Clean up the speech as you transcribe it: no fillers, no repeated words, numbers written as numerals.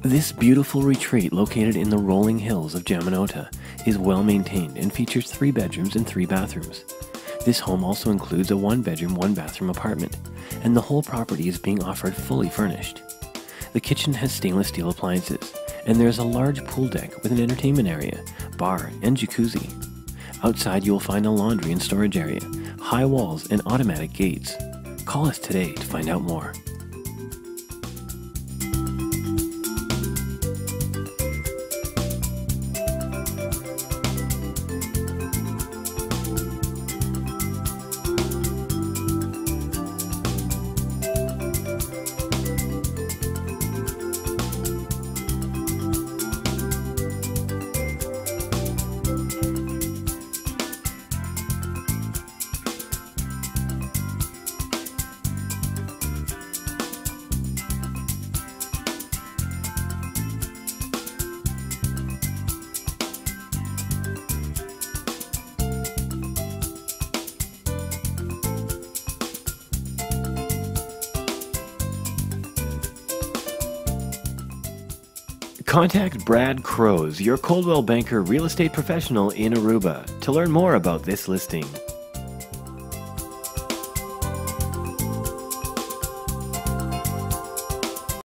This beautiful retreat located in the rolling hills of Jamanota is well maintained and features 3 bedrooms and 3 bathrooms. This home also includes a 1-bedroom, 1-bathroom apartment, and the whole property is being offered fully furnished. The kitchen has stainless steel appliances, and there is a large pool deck with an entertainment area, bar, and jacuzzi. Outside you will find a laundry and storage area, high walls, and automatic gates. Call us today to find out more. Contact Brad Crows, your Coldwell Banker real estate professional in Aruba, to learn more about this listing.